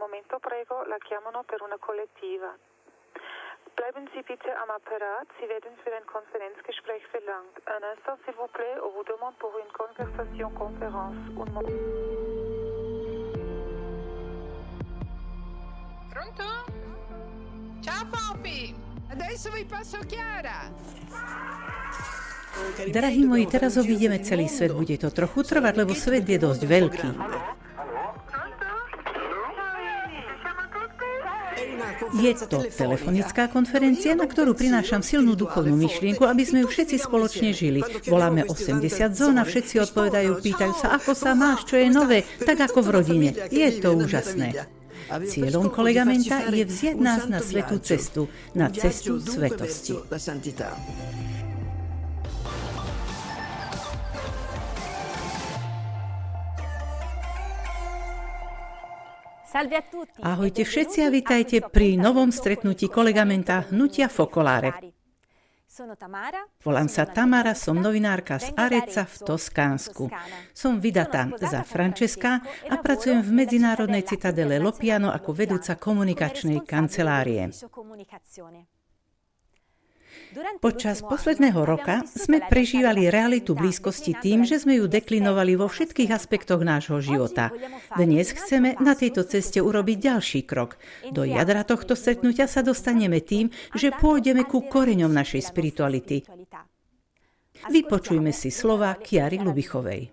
momento, prego, la chiamano per una collettiva. Bleiben Sie bitte am Apparat, Sie werden für ein Konferenzgespräch verlangt. Un instant, s'il vous plaît, on vous demande pour une conversation conférence. Un moment. Pronto? Ciao Poppy! Adesso vi passo Chiara! Drahí moji, teraz obídeme celý svet. Bude to trochu trvať, lebo svet je dosť veľký. Je to telefonická konferencia, na ktorú prinášam silnú duchovnú myšlienku, aby sme ju všetci spoločne žili. Voláme 80 zón a všetci odpovedajú, pýtajú sa, ako sa máš, čo je nové, tak ako v rodine. Je to úžasné. Cieľom Kolegamenta je vziať nás na svätú cestu, na cestu svetosti. Ahojte všetci a vitajte pri novom stretnutí Kolegamenta Hnutia Focolare. Volám sa Tamara, som novinárka z Arezza v Toskánsku. Som vydatá za Francesca a pracujem v medzinárodnej citadele Lopiano ako vedúca komunikačnej kancelárie. Počas posledného roka sme prežívali realitu blízkosti tým, že sme ju deklinovali vo všetkých aspektoch nášho života. Dnes chceme na tejto ceste urobiť ďalší krok. Do jadra tohto stretnutia sa dostaneme tým, že pôjdeme ku koreňom našej spirituality. Vypočujme si slova Chiary Lubichovej.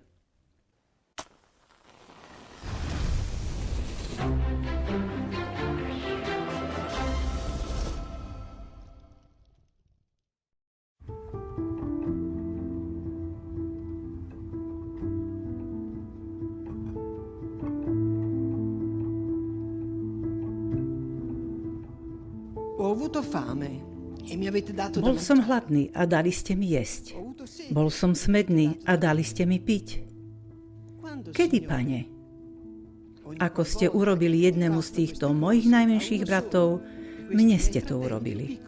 Bol som hladný a dali ste mi jesť. Bol som smedný a dali ste mi piť. Kedy, Pane? Ako ste urobili jednému z týchto mojich najmenších bratov, mne ste to urobili.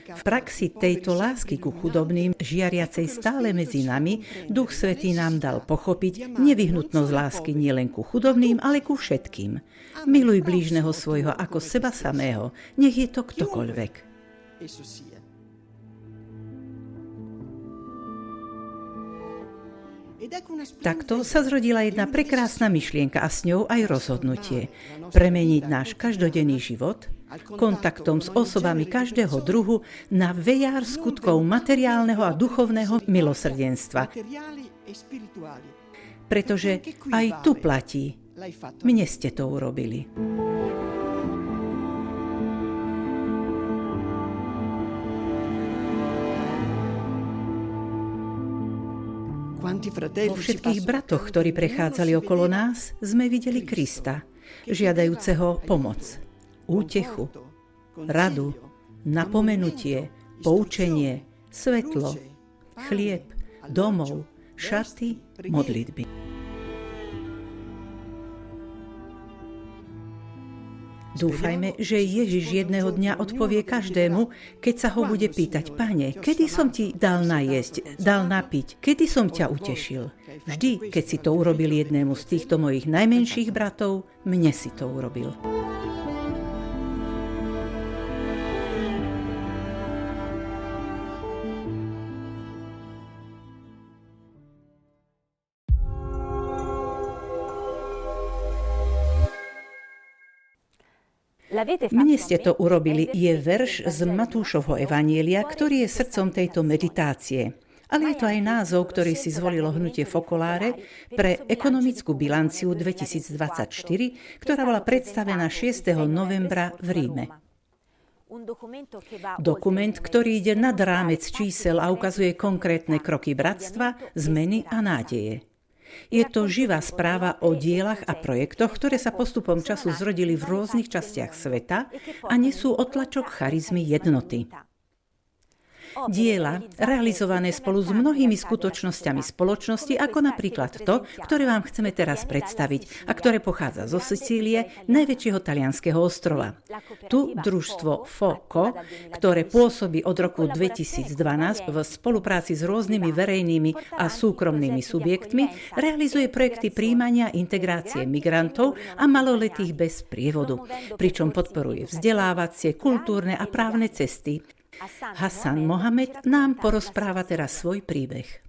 V praxi tejto lásky ku chudobným, žiariacej stále medzi nami, Duch Svätý nám dal pochopiť nevyhnutnosť lásky nielen ku chudobným, ale ku všetkým. Miluj blížneho svojho ako seba samého, nech je to ktokoľvek. Takto sa zrodila jedna prekrásna myšlienka a s ňou aj rozhodnutie. Premeniť náš každodenný život kontaktom s osobami každého druhu na vejár skutkov materiálneho a duchovného milosrdenstva. Pretože aj tu platí, mne ste to urobili. Vo všetkých bratoch, ktorí prechádzali okolo nás, sme videli Krista, žiadajúceho pomoc, útechu, radu, napomenutie, poučenie, svetlo, chlieb, domov, šaty, modlitby. Dúfajme, že Ježiš jedného dňa odpovie každému, keď sa ho bude pýtať: Pane, kedy som ti dal najesť, dal napiť, kedy som ťa utešil? Vždy, keď si to urobil jednému z týchto mojich najmenších bratov, mne si to urobil. Mne ste to urobili je verš z Matúšovho evanjelia, ktorý je srdcom tejto meditácie. Ale je to aj názov, ktorý si zvolilo Hnutie Focolare pre ekonomickú bilanciu 2024, ktorá bola predstavená 6. novembra v Ríme. Dokument, ktorý ide nad rámec čísel a ukazuje konkrétne kroky bratstva, zmeny a nádeje. Je to živá správa o dielach a projektoch, ktoré sa postupom času zrodili v rôznych častiach sveta a nesú otlačok charizmy jednoty. Diela, realizované spolu s mnohými skutočnosťami spoločnosti, ako napríklad to, ktoré vám chceme teraz predstaviť a ktoré pochádza zo Sicílie, najväčšieho talianskeho ostrova. Tu družstvo FOCO, ktoré pôsobí od roku 2012 v spolupráci s rôznymi verejnými a súkromnými subjektmi, realizuje projekty prijímania integrácie migrantov a maloletých bez sprievodu, pričom podporuje vzdelávacie, kultúrne a právne cesty. Hassan Mohamed nám porozpráva teraz svoj príbeh.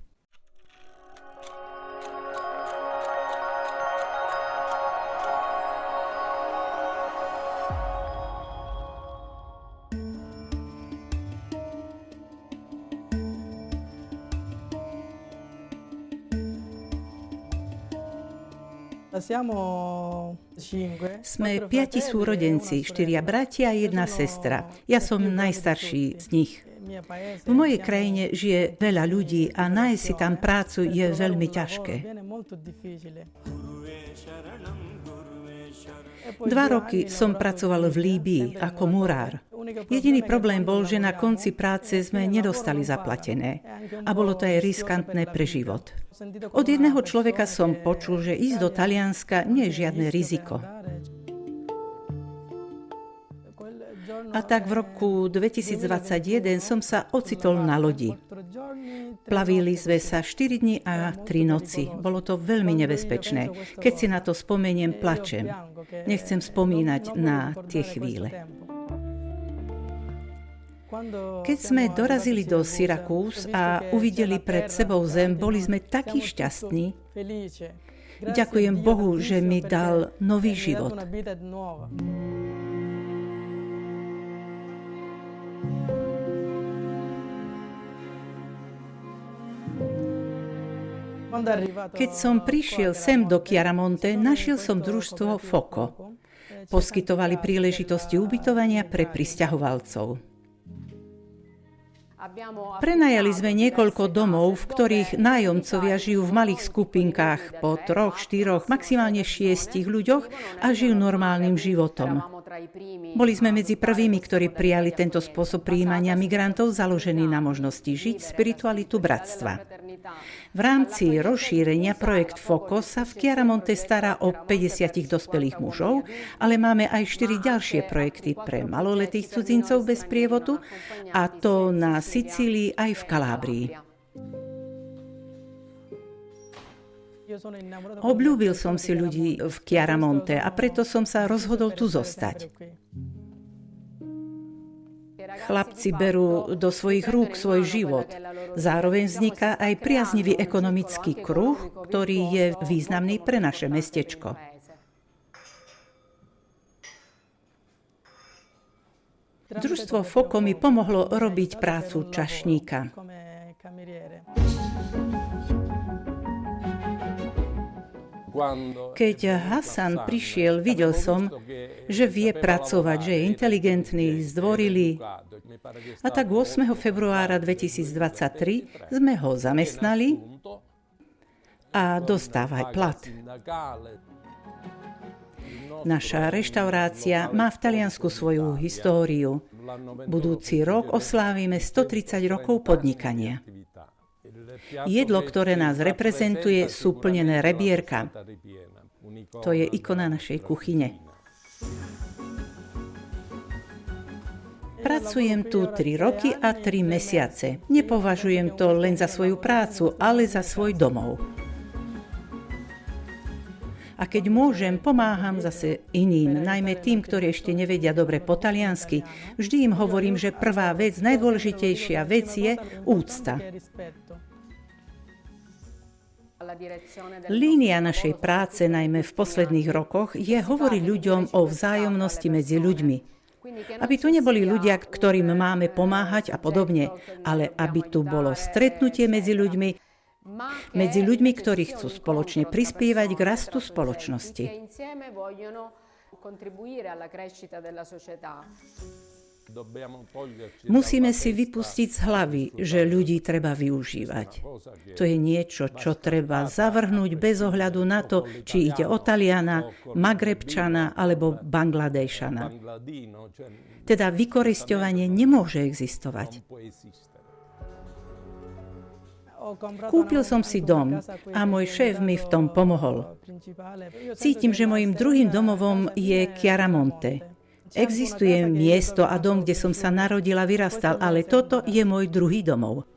Sme 5 súrodenci, 4 bratia a 1 sestra. Ja som najstarší z nich. V mojej krajine žije veľa ľudí a nájsť si tam prácu je veľmi ťažké. 2 roky som pracoval v Líbii ako murár. Jediný problém bol, že na konci práce sme nedostali zaplatené a bolo to aj riskantné pre život. Od jedného človeka som počul, že ísť do Talianska nie je žiadne riziko. A tak v roku 2021 som sa ocitol na lodi. Plavili sme sa 4 dni a 3 noci. Bolo to veľmi nebezpečné. Keď si na to spomeniem, plačem. Nechcem spomínať na tie chvíle. Keď sme dorazili do Syrakúz a uvideli pred sebou zem, boli sme takí šťastní. Ďakujem Bohu, že mi dal nový život. Keď som prišiel sem do Chiaramonte, našiel som družstvo FOCO. Poskytovali príležitosti ubytovania pre prisťahovalcov. Prenajali sme niekoľko domov, v ktorých nájomcovia žijú v malých skupinkách po 3, 4, maximálne 6 ľuďoch a žijú normálnym životom. Boli sme medzi prvými, ktorí prijali tento spôsob prijímania migrantov založený na možnosti žiť spiritualitu bratstva. V rámci rozšírenia projekt FOCO sa v Chiaramonte stará o 50 dospelých mužov, ale máme aj 4 ďalšie projekty pre maloletých cudzincov bez sprievodu, a to na Sicílii aj v Kalábrii. Obľúbil som si ľudí v Chiaramonte a preto som sa rozhodol tu zostať. Chlapci berú do svojich rúk svoj život. Zároveň vzniká aj priaznivý ekonomický kruh, ktorý je významný pre naše mestečko. Družstvo FOCO mi pomohlo robiť prácu čašníka. Keď Hassan prišiel, videl som, že vie pracovať, že je inteligentný, zdvorilý. A tak 8. februára 2023 sme ho zamestnali a dostáva aj plat. Naša reštaurácia má v Taliansku svoju históriu. Budúci rok oslávime 130 rokov podnikania. Jedlo, ktoré nás reprezentuje, sú plnené rebierka. To je ikona našej kuchyne. Pracujem tu 3 roky a 3 mesiace. Nepovažujem to len za svoju prácu, ale za svoj domov. A keď môžem, pomáham zase iným, najmä tým, ktorí ešte nevedia dobre po taliansky. Vždy im hovorím, že prvá vec, najdôležitejšia vec je úcta. Línia našej práce, najmä v posledných rokoch, je hovoriť ľuďom o vzájomnosti medzi ľuďmi. Aby tu neboli ľudia, ktorým máme pomáhať a podobne, ale aby tu bolo stretnutie medzi ľuďmi, ktorí chcú spoločne prispievať k rastu spoločnosti. Musíme si vypustiť z hlavy, že ľudí treba využívať. To je niečo, čo treba zavrhnúť bez ohľadu na to, či ide o Taliana, Magrebčana alebo Bangladéšana. Teda vykorisťovanie nemôže existovať. Kúpil som si dom a môj šéf mi v tom pomohol. Cítim, že mojím druhým domovom je Chiaramonte. Existuje miesto a dom, kde som sa narodil a vyrastal, ale toto je môj druhý domov.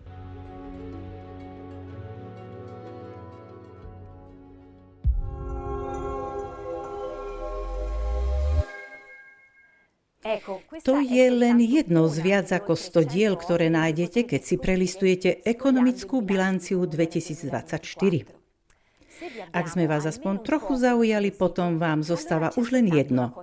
To je len jedno z viac ako 100 diel, ktoré nájdete, keď si prelistujete ekonomickú bilanciu 2024. Ak sme vás aspoň trochu zaujali, potom vám zostáva už len jedno.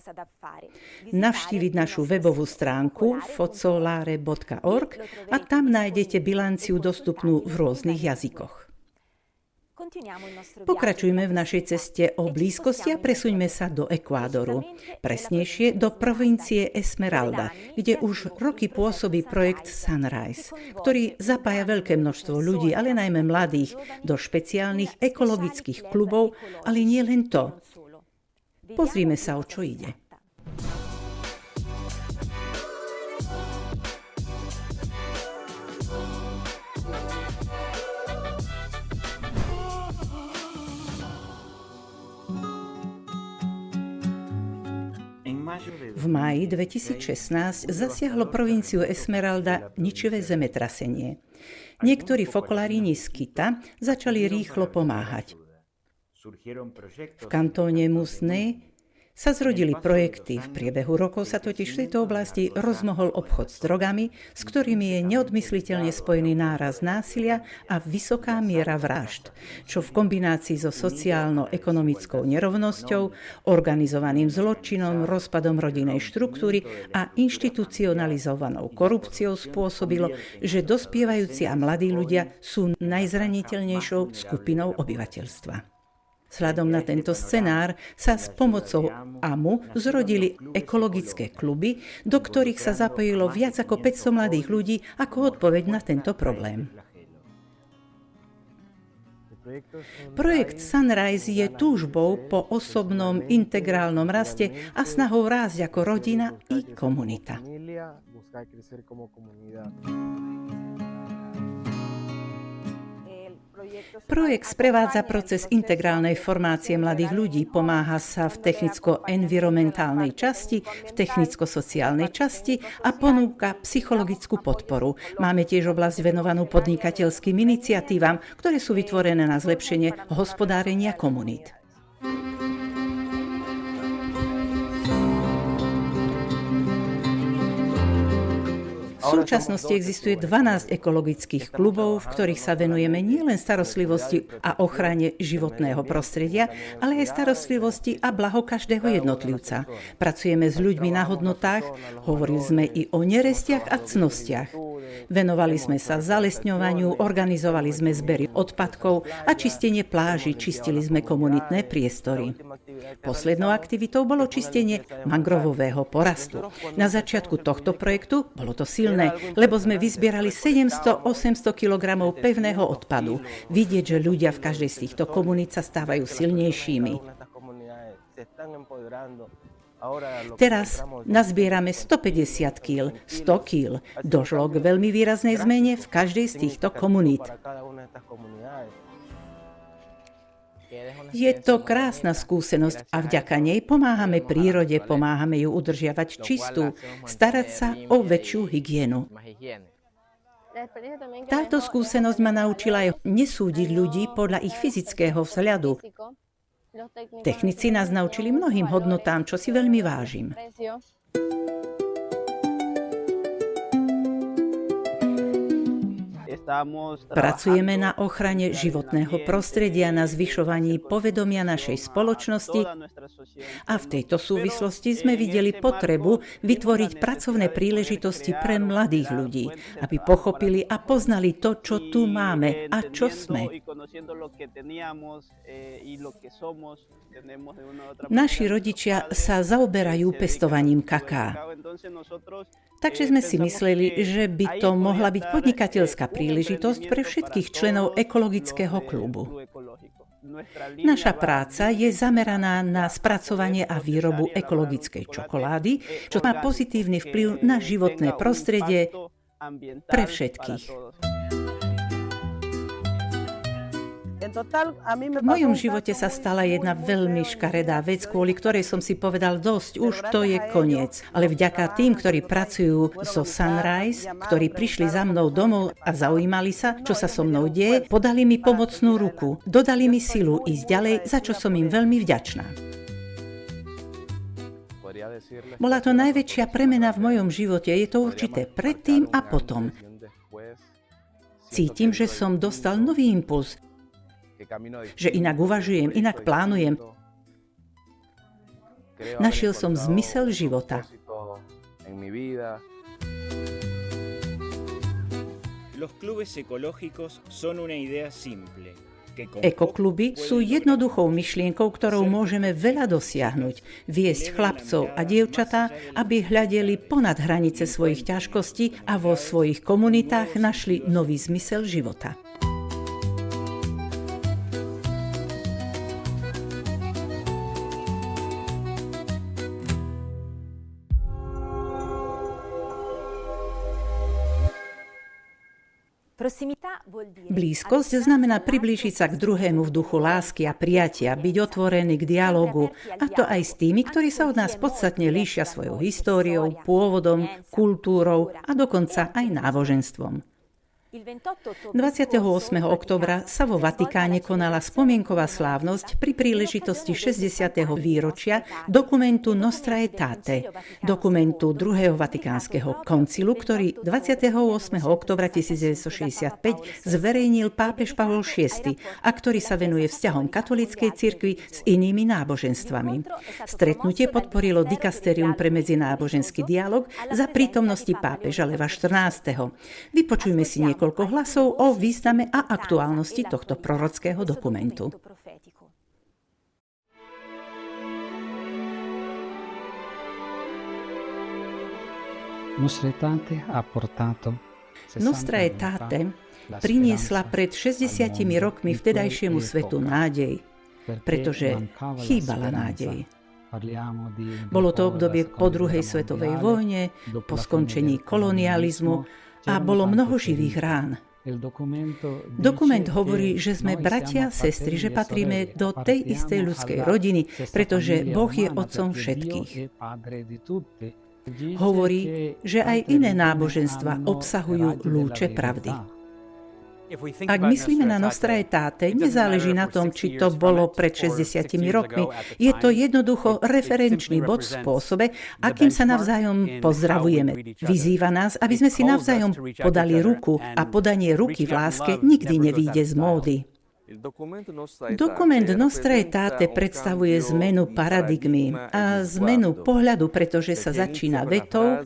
Navštíviť našu webovú stránku focolare.org a tam nájdete bilanciu dostupnú v rôznych jazykoch. Pokračujme v našej ceste o blízkosti a presuňme sa do Ekvádoru. Presnejšie do provincie Esmeralda, kde už roky pôsobí projekt Sunrise, ktorý zapája veľké množstvo ľudí, ale najmä mladých, do špeciálnych ekologických klubov, ale nie len to. Pozrime sa, o čo ide. V máji 2016 zasiahlo provinciu Esmeralda ničivé zemetrasenie. Niektorí fokolárini z Quita začali rýchlo pomáhať. V kantóne Musné sa zrodili projekty. V priebehu rokov sa totiž v tejto oblasti rozmohol obchod s drogami, s ktorými je neodmysliteľne spojený nárast násilia a vysoká miera vražd, čo v kombinácii so sociálno-ekonomickou nerovnosťou, organizovaným zločinom, rozpadom rodinnej štruktúry a inštitucionalizovanou korupciou spôsobilo, že dospievajúci a mladí ľudia sú najzraniteľnejšou skupinou obyvateľstva. Vzhľadom na tento scenár sa s pomocou AMU zrodili ekologické kluby, do ktorých sa zapojilo viac ako 500 mladých ľudí ako odpoveď na tento problém. Projekt Sunrise je túžbou po osobnom integrálnom raste a snahou rásť ako rodina i komunita. Projekt sprevádza proces integrálnej formácie mladých ľudí, pomáha sa v technicko-environmentálnej časti, v technicko-sociálnej časti a ponúka psychologickú podporu. Máme tiež oblasť venovanú podnikateľským iniciatívam, ktoré sú vytvorené na zlepšenie hospodárenia komunít. V súčasnosti existuje 12 ekologických klubov, v ktorých sa venujeme nielen starostlivosti a ochrane životného prostredia, ale aj starostlivosti a blaho každého jednotlivca. Pracujeme s ľuďmi na hodnotách, hovorili sme i o nerestiach a cnostiach. Venovali sme sa zalesňovaniu, organizovali sme zbery odpadkov a čistenie pláží, čistili sme komunitné priestory. Poslednou aktivitou bolo čistenie mangrovového porastu. Na začiatku tohto projektu bolo to silné, lebo sme vyzbierali 700-800 kg pevného odpadu. Vidieť, že ľudia v každej z týchto komunít sa stávajú silnejšími. Teraz nazbierame 150 kg, 100 kg. Došlo k veľmi výraznej zmene v každej z týchto komunít. Je to krásna skúsenosť a vďaka nej pomáhame prírode, pomáhame ju udržiavať čistú, starať sa o väčšiu hygienu. Táto skúsenosť ma naučila aj nesúdiť ľudí podľa ich fyzického vzhľadu. Technici nás naučili mnohým hodnotám, čo si veľmi vážim. Pracujeme na ochrane životného prostredia, na zvyšovaní povedomia našej spoločnosti a v tejto súvislosti sme videli potrebu vytvoriť pracovné príležitosti pre mladých ľudí, aby pochopili a poznali to, čo tu máme a čo sme. Naši rodičia sa zaoberajú pestovaním kaká. Takže sme si mysleli, že by to mohla byť podnikateľská príležitosť pre všetkých členov ekologického klubu. Naša práca je zameraná na spracovanie a výrobu ekologickej čokolády, čo má pozitívny vplyv na životné prostredie pre všetkých. V mojom živote sa stala jedna veľmi škaredá vec, kvôli ktorej som si povedal dosť, už to je koniec. Ale vďaka tým, ktorí pracujú so Sunrise, ktorí prišli za mnou domov a zaujímali sa, čo sa so mnou deje, podali mi pomocnú ruku, dodali mi silu ísť ďalej, za čo som im veľmi vďačná. Bola to najväčšia premena v mojom živote, je to určité predtým a potom. Cítim, že som dostal nový impuls, že inak uvažujem, inak plánujem. Našiel som zmysel života. Los clubes ecológicos son una idea simple. Ekokluby sú jednoduchou myšlienkou, ktorou môžeme veľa dosiahnuť. Viesť chlapcov a dievčatá, aby hľadeli ponad hranice svojich ťažkostí a vo svojich komunitách našli nový zmysel života. Blízkosť znamená priblížiť sa k druhému v duchu lásky a prijatia, byť otvorený k dialógu, a to aj s tými, ktorí sa od nás podstatne líšia svojou históriou, pôvodom, kultúrou a dokonca aj náboženstvom. 28. októbra sa vo Vatikáne konala spomienková slávnosť pri príležitosti 60. výročia dokumentu Nostra Aetate, dokumentu druhého Vatikánskeho koncilu, ktorý 28. októbra 1965 zverejnil pápež Pavol VI a ktorý sa venuje vzťahom katolíckej cirkvi s inými náboženstvami. Stretnutie podporilo Dikasterium pre medzináboženský dialog za prítomnosti pápeža Leva XIV. Vypočujme si niekoľko hlasov o význame a aktuálnosti tohto prorockého dokumentu. Nostra Aetate priniesla pred 60 rokmi vtedajšiemu svetu nádej, pretože chýbala nádej. Bolo to obdobie po druhej svetovej vojne, po skončení kolonializmu, a bolo mnoho živých rán. Dokument hovorí, že sme bratia a sestry, že patríme do tej istej ľudskej rodiny, pretože Boh je otcom všetkých. Hovorí, že aj iné náboženstva obsahujú lúče pravdy. Ak myslíme na Nostra Aetate, nezáleží na tom, či to bolo pred 60 rokmi. Je to jednoducho referenčný bod v spôsobe, akým sa navzájom pozdravujeme. Vyzýva nás, aby sme si navzájom podali ruku a podanie ruky v láske nikdy nevyjde z módy. Dokument Nostra Aetate predstavuje zmenu paradigmy a zmenu pohľadu, pretože sa začína vetou: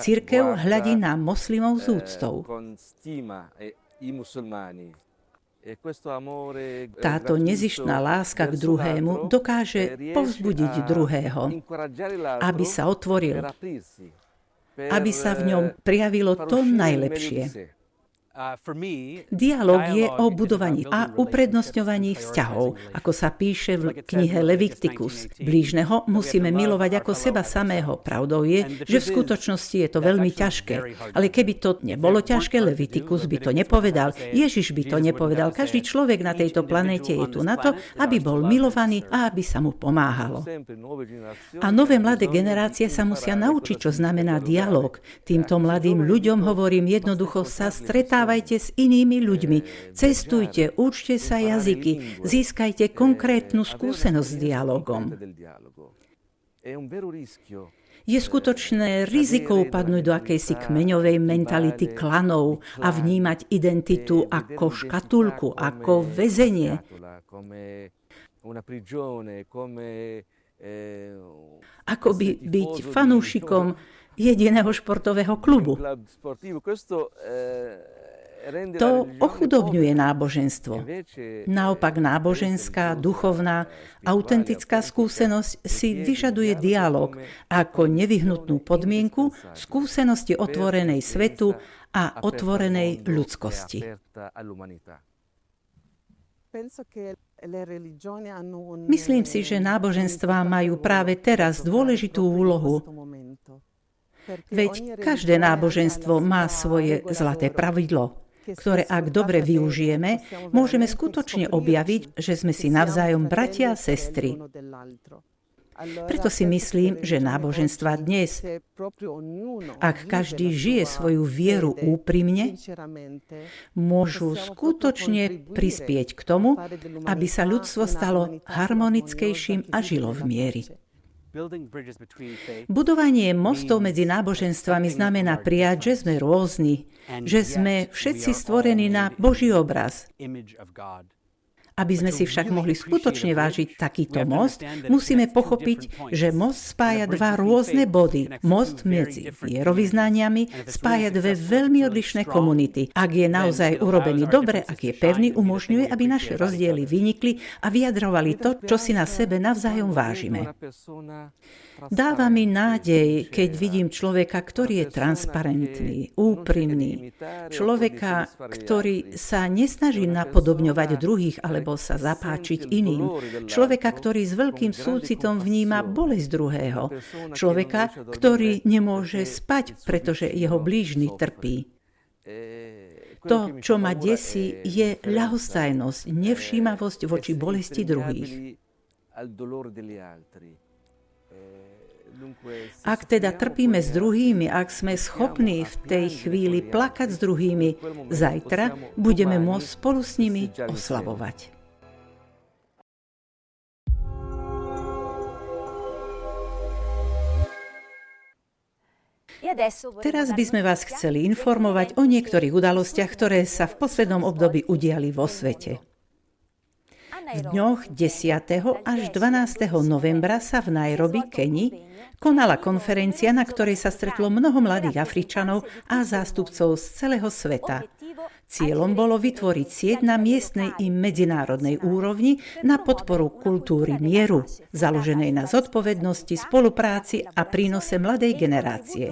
Cirkev hľadí na moslimov s úctou. Táto nezištná láska k druhému dokáže povzbudiť druhého, aby sa otvoril, aby sa v ňom prijavilo to najlepšie. Dialóg je o budovaní a uprednostňovaní vzťahov, ako sa píše v knihe Leviticus. Blížneho musíme milovať ako seba samého. Pravdou je, že v skutočnosti je to veľmi ťažké. Ale keby to nebolo ťažké, Leviticus by to nepovedal, Ježiš by to nepovedal. Každý človek na tejto planéte je tu na to, aby bol milovaný a aby sa mu pomáhalo. A nové mladé generácie sa musia naučiť, čo znamená dialóg. Týmto mladým ľuďom hovorím jednoducho: sa stretávajte s inými ľuďmi, cestujte, učte sa jazyky, získajte konkrétnu skúsenosť s dialogom. Je skutočné riziko upadnúť do akejsi kmeňovej mentality klanov a vnímať identitu ako škatulku, ako väzenie. Akoby byť fanúšikom jediného športového klubu. To ochudobňuje náboženstvo. Naopak náboženská, duchovná, autentická skúsenosť si vyžaduje dialóg ako nevyhnutnú podmienku skúsenosti otvorenej svetu a otvorenej ľudskosti. Myslím si, že náboženstvá majú práve teraz dôležitú úlohu. Veď každé náboženstvo má svoje zlaté pravidlo. ktoré ak dobre využijeme, môžeme skutočne objaviť, že sme si navzájom bratia a sestry. Preto si myslím, že náboženstva dnes, ak každý žije svoju vieru úprimne, môžu skutočne prispieť k tomu, aby sa ľudstvo stalo harmonickejším a žilo v miery. Budovanie mostov medzi náboženstvami znamená prijať, že sme rôzni, že sme všetci stvorení na Boží obraz. Aby sme si však mohli skutočne vážiť takýto most, musíme pochopiť, že most spája dva rôzne body. Most medzi vierovyznaniami spája dve veľmi odlišné komunity. Ak je naozaj urobený dobre, ak je pevný, umožňuje, aby naše rozdiely vynikli a vyjadrovali to, čo si na sebe navzájom vážime. Dáva mi nádej, keď vidím človeka, ktorý je transparentný, úprimný. Človeka, ktorý sa nesnaží napodobňovať druhých alebo sa zapáčiť iným. Človeka, ktorý s veľkým súcitom vníma bolesť druhého. Človeka, ktorý nemôže spať, pretože jeho blížny trpí. To, čo ma desí, je ľahostajnosť, nevšímavosť voči bolesti druhých. Ak teda trpíme s druhými, ak sme schopní v tej chvíli plakať s druhými, zajtra budeme môcť spolu s nimi oslavovať. Teraz by sme vás chceli informovať o niektorých udalostiach, ktoré sa v poslednom období udiali vo svete. V dňoch 10. až 12. novembra sa v Nairobi, Keni, konala konferencia, na ktorej sa stretlo mnoho mladých Afričanov a zástupcov z celého sveta. Cieľom bolo vytvoriť sieť na miestnej i medzinárodnej úrovni na podporu kultúry mieru, založenej na zodpovednosti, spolupráci a prínose mladej generácie.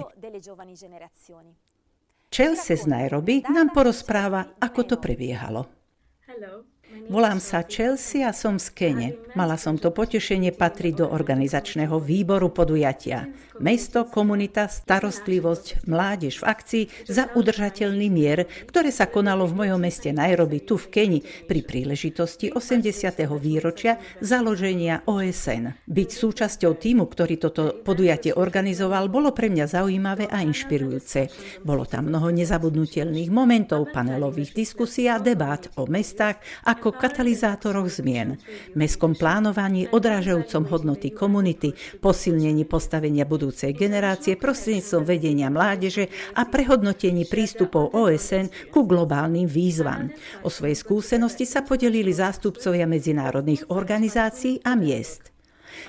Chelsea z Nairobi nám porozpráva, ako to prebiehalo. Volám sa Chelsea a som z Kene. Mala som to potešenie patriť do organizačného výboru podujatia. Mesto, komunita, starostlivosť, mládež v akcii za udržateľný mier, ktoré sa konalo v mojom meste Nairobi, tu v Keni, pri príležitosti 80. výročia založenia OSN. Byť súčasťou tímu, ktorý toto podujatie organizoval, bolo pre mňa zaujímavé a inšpirujúce. Bolo tam mnoho nezabudnutelných momentov, panelových diskusí a debát o mestách ako katalizátoroch zmien, mestskom plánovaní odrážajúcom hodnoty komunity, posilnení postavenia budúcej generácie prostredníctvom vedenia mládeže a prehodnotení prístupov OSN ku globálnym výzvam. O svojej skúsenosti sa podelili zástupcovia medzinárodných organizácií a miest.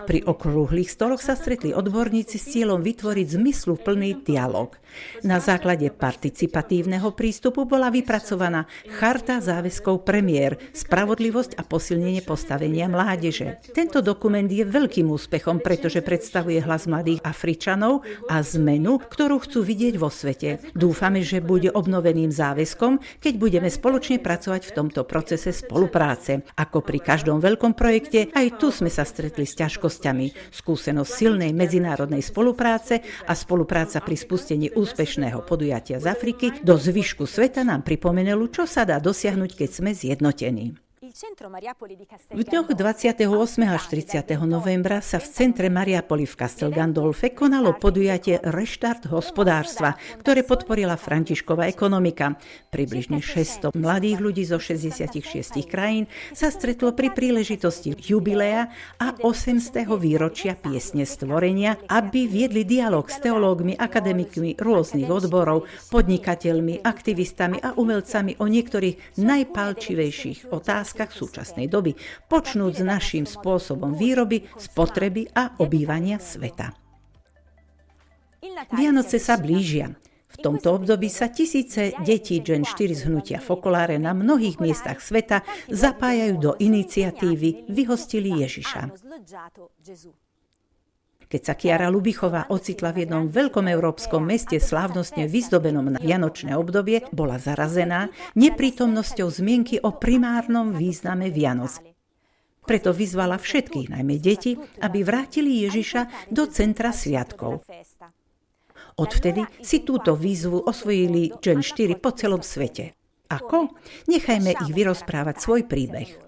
Pri okrúhlych stoloch sa stretli odborníci s cieľom vytvoriť zmysluplný dialog. Na základe participatívneho prístupu bola vypracovaná charta záväzkov premiér, spravodlivosť a posilnenie postavenia mládeže. Tento dokument je veľkým úspechom, pretože predstavuje hlas mladých Afričanov a zmenu, ktorú chcú vidieť vo svete. Dúfame, že bude obnoveným záväzkom, keď budeme spoločne pracovať v tomto procese spolupráce. Ako pri každom veľkom projekte, aj tu sme sa stretli s ťažkosťami. Skúsenosť silnej medzinárodnej spolupráce a spolupráca pri spustení úspešného podujatia z Afriky do zvyšku sveta nám pripomenuli, čo sa dá dosiahnuť, keď sme zjednotení. V dňoch 28. až 30. novembra sa v centre Mariapoli v Castel Gandolfe konalo podujatie Reštart hospodárstva, ktoré podporila Františkova ekonomika. Približne 600 mladých ľudí zo 66 krajín sa stretlo pri príležitosti jubilea a 800. výročia piesne stvorenia, aby viedli dialog s teológmi, akademikmi rôznych odborov, podnikateľmi, aktivistami a umelcami o niektorých najpálčivejších otázkach súčasnej doby, počnúť s naším spôsobom výroby, spotreby a obývania sveta. Vianoce sa blížia. V tomto období sa tisíce detí Gen 4 z hnutia Focolare na mnohých miestach sveta zapájajú do iniciatívy Vyhostili Ježiša. Keď sa Chiara Lubichová ocitla v jednom veľkom európskom meste slávnostne vyzdobenom na vianočné obdobie, bola zarazená neprítomnosťou zmienky o primárnom význame Vianoc. Preto vyzvala všetkých, najmä deti, aby vrátili Ježiša do centra sviatkov. Odvtedy si túto výzvu osvojili Gen 4 po celom svete. Ako? Nechajme ich vyrozprávať svoj príbeh.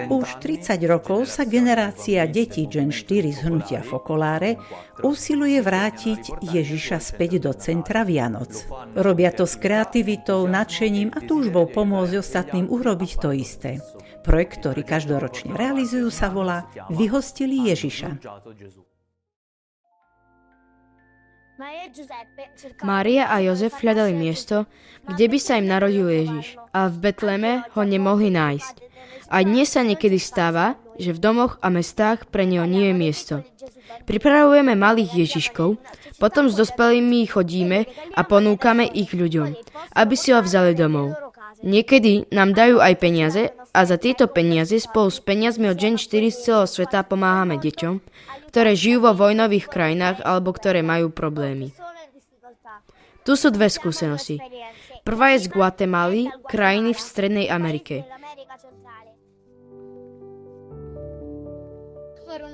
Už 30 rokov sa generácia detí Gen 4 z hnutia Focolare usiluje vrátiť Ježiša späť do centra Vianoc. Robia to s kreativitou, nadšením a túžbou pomôcť ostatným urobiť to isté. Projekt, ktorý každoročne realizujú, sa volá Vyhostili Ježiša. Mária a Jozef hľadali miesto, kde by sa im narodil Ježiš, ale v Betleme ho nemohli nájsť. A dnes sa niekedy stáva, že v domoch a mestách pre neho nie je miesto. Pripravujeme malých Ježiškov, potom s dospelými chodíme a ponúkame ich ľuďom, aby si ho vzali domov. Niekedy nám dajú aj peniaze a za tieto peniaze spolu s peniazmi od Gen 4 z celého sveta pomáhame deťom, ktoré žijú vo vojnových krajinách alebo ktoré majú problémy. Tu sú dve skúsenosti. Prvá je z Guatemaly, krajiny v Strednej Amerike.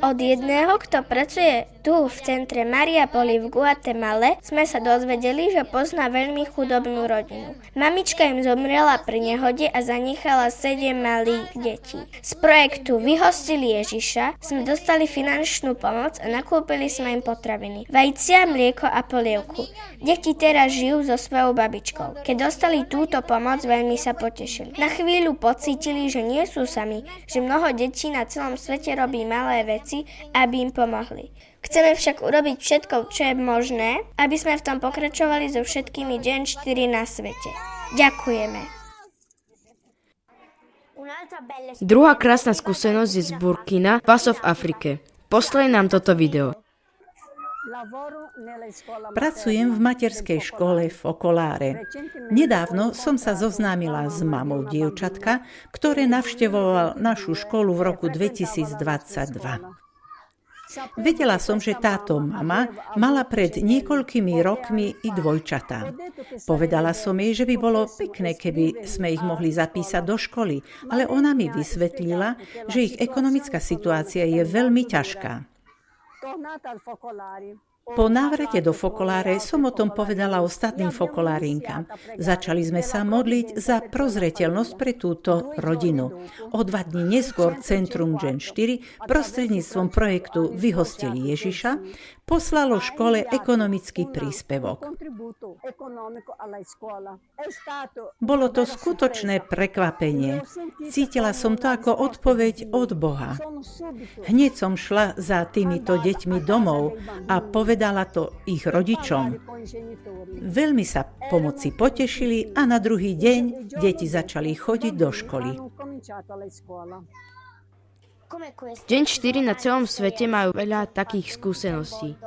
Od jedného, kto pracuje tu v centre Mariapoli v Guatemale, sme sa dozvedeli, že pozná veľmi chudobnú rodinu. Mamička im zomrela pri nehode a zanechala 7 malých detí. Z projektu Vyhostili Ježiša sme dostali finančnú pomoc a nakúpili sme im potraviny. Vajcia, mlieko a polievku. Deti teraz žijú so svojou babičkou. Keď dostali túto pomoc, veľmi sa potešili. Na chvíľu pocítili, že nie sú sami, že mnoho detí na celom svete robí malé veci, aby im pomohli. Chceme však urobiť všetko, čo je možné, aby sme v tom pokračovali so všetkými Gen 4 na svete. Ďakujeme. Druhá krásna skúsenosť je z Burkina Faso v Afrike. Poslali nám toto video. Pracujem v materskej škole Focolare. Nedávno som sa zoznámila s mamou dievčatka, ktoré navštevoval našu školu v roku 2022. Vedela som, že táto mama mala pred niekoľkými rokmi i dvojčatá. Povedala som jej, že by bolo pekné, keby sme ich mohli zapísať do školy, ale ona mi vysvetlila, že ich ekonomická situácia je veľmi ťažká. Po návrate do Focolare som o tom povedala ostatným focolárinkám. Začali sme sa modliť za prozreteľnosť pre túto rodinu. O 2 dní neskôr Centrum Gen 4 prostredníctvom projektu Vyhostili Ježiša poslalo škole ekonomický príspevok. Bolo to skutočné prekvapenie. Cítila som to ako odpoveď od Boha. Hneď som šla za týmito deťmi domov a povedala to ich rodičom. Veľmi sa pomoci potešili a na druhý deň deti začali chodiť do školy. Gen 4 na celom svete majú veľa takých skúseností.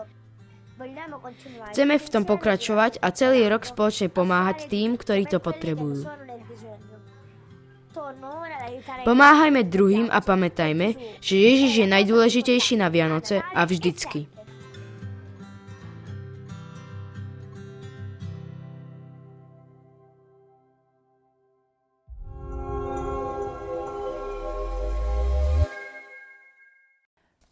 Chceme v tom pokračovať a celý rok spoločne pomáhať tým, ktorí to potrebujú. Pomáhajme druhým a pamätajme, že Ježiš je najdôležitejší na Vianoce a vždycky.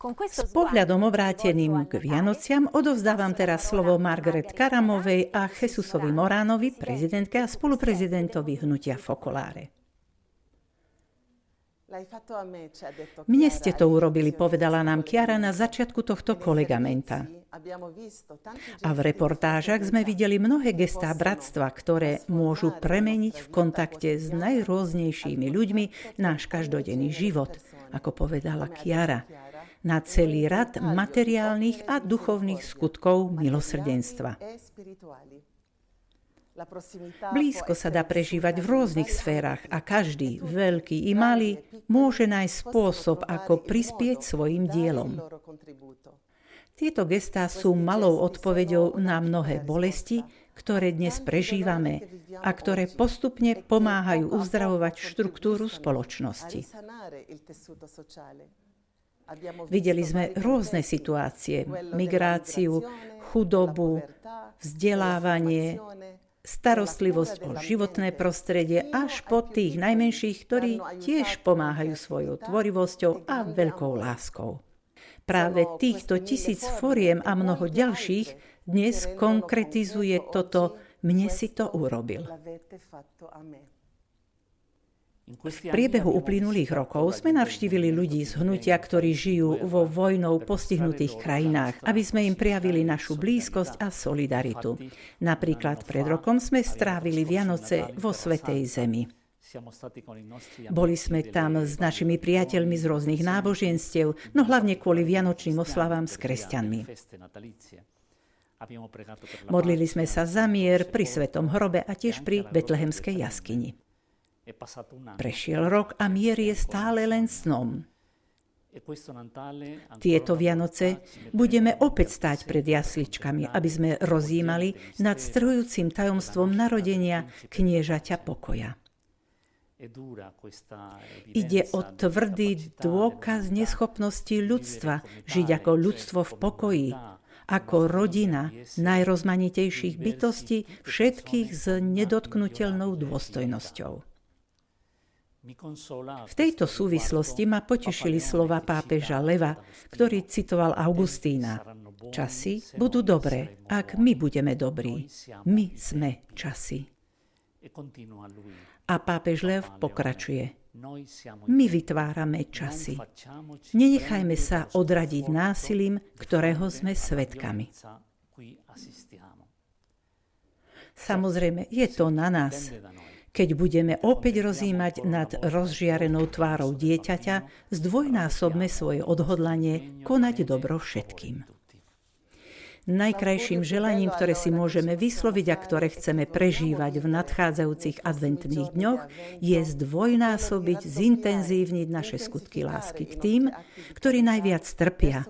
S pohľadom obráteným k Vianociam odovzdávam teraz slovo Margaret Karamovej a Jesusovi Moránovi, prezidentke a spoluprezidentovi hnutia Focolare. Mne ste to urobili, povedala nám Chiara na začiatku tohto kolegamenta. A v reportážach sme videli mnohé gestá bratstva, ktoré môžu premeniť v kontakte s najrôznejšími ľuďmi náš každodenný život, ako povedala Chiara, na celý rad materiálnych a duchovných skutkov milosrdenstva. Blízko sa dá prežívať v rôznych sférach a každý, veľký i malý, môže nájsť spôsob, ako prispieť svojim dielom. Tieto gestá sú malou odpoveďou na mnohé bolesti, ktoré dnes prežívame a ktoré postupne pomáhajú uzdravovať štruktúru spoločnosti. Videli sme rôzne situácie, migráciu, chudobu, vzdelávanie, starostlivosť o životné prostredie až po tých najmenších, ktorí tiež pomáhajú svojou tvorivosťou a veľkou láskou. Práve týchto 1000 foriem a mnoho ďalších dnes konkretizuje toto "mne si to urobil". V priebehu uplynulých rokov sme navštívili ľudí z hnutia, ktorí žijú vo vojnou postihnutých krajinách, aby sme im prijavili našu blízkosť a solidaritu. Napríklad pred rokom sme strávili Vianoce vo Svätej Zemi. Boli sme tam s našimi priateľmi z rôznych náboženstiev, no hlavne kvôli vianočným oslavám s kresťanmi. Modlili sme sa za mier pri Svetom hrobe a tiež pri betlehemskej jaskyni. Prešiel rok a mier je stále len snom. Tieto Vianoce budeme opäť stáť pred jasličkami, aby sme rozjímali nad strhujúcim tajomstvom narodenia kniežaťa pokoja. Ide o tvrdý dôkaz neschopnosti ľudstva žiť ako ľudstvo v pokoji, ako rodina najrozmanitejších bytostí, všetkých s nedotknuteľnou dôstojnosťou. V tejto súvislosti ma potešili slova pápeža Leva, ktorý citoval Augustína. Časy budú dobré, ak my budeme dobrí. My sme časy. A pápež Lev pokračuje. My vytvárame časy. Nenechajme sa odradiť násilím, ktorého sme svedkami. Samozrejme, je to na nás. Keď budeme opäť rozjímať nad rozžiarenou tvárou dieťaťa, zdvojnásobme svoje odhodlanie konať dobro všetkým. Najkrajším želaním, ktoré si môžeme vysloviť a ktoré chceme prežívať v nadchádzajúcich adventných dňoch, je zdvojnásobiť, zintenzívniť naše skutky lásky k tým, ktorí najviac trpia.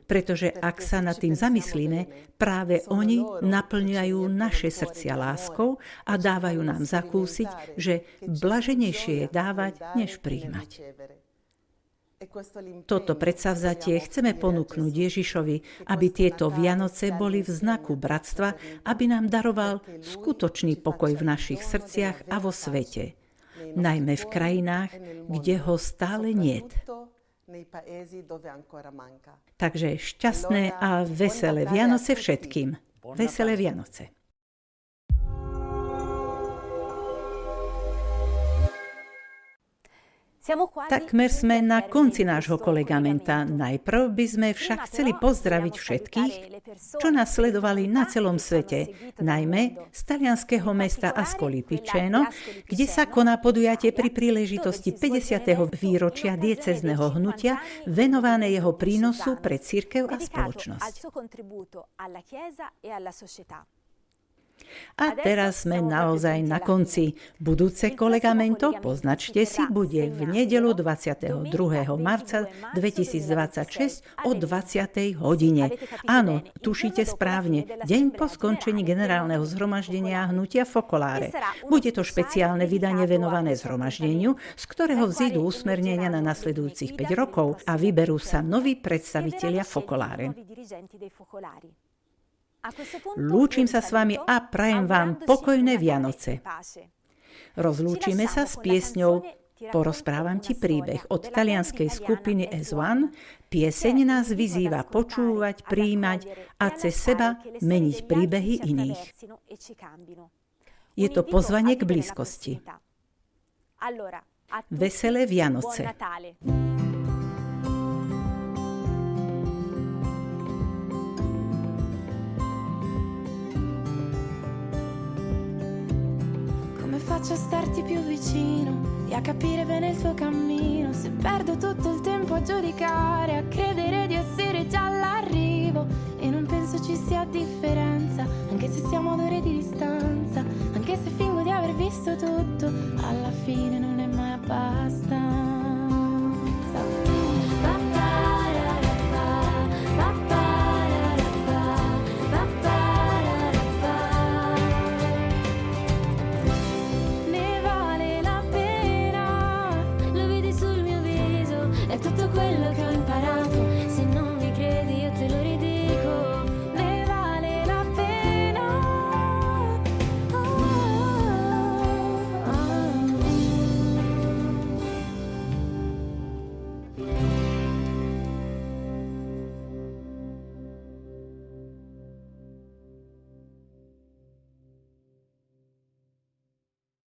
Pretože ak sa nad tým zamyslíme, práve oni naplňajú naše srdcia láskou a dávajú nám zakúsiť, že blaženejšie je dávať, než prijímať. Toto predsavzatie chceme ponúknuť Ježišovi, aby tieto Vianoce boli v znaku bratstva, aby nám daroval skutočný pokoj v našich srdciach a vo svete, najmä v krajinách, kde ho stále niet. Takže šťastné a veselé Vianoce všetkým. Veselé Vianoce. Takmer sme na konci nášho kolegamenta. Najprv by sme však chceli pozdraviť všetkých, čo nás sledovali na celom svete, najmä z talianskeho mesta Ascoli Piceno, kde sa koná podujatie pri príležitosti 50. výročia diecézneho hnutia venované jeho prínosu pre cirkev a spoločnosť. A teraz sme naozaj na konci. Budúce kolegamento, poznačte si, bude v nedeľu 22. marca 2026 o 20. hodine. Áno, tušíte správne, deň po skončení generálneho zhromaždenia hnutia Focolare. Bude to špeciálne vydanie venované zhromaždeniu, z ktorého vzídu usmernenia na nasledujúcich 5 rokov a vyberú sa noví predstavitelia Focolare. Lúčim sa s vami a prajem vám pokojné Vianoce. Rozlúčime sa s piesňou Porozprávam ti príbeh od talianskej skupiny S1. Pieseň nás vyzýva počúvať, prijímať a cez seba meniť príbehy iných. Je to pozvanie k blízkosti. Veselé Vianoce. Faccio a starti più vicino e a capire bene il tuo cammino. Se perdo tutto il tempo a giudicare, a credere di essere già all'arrivo e non penso ci sia differenza, anche se siamo ad ore di distanza, anche se fingo di aver visto tutto, alla fine non è mai abbastanza.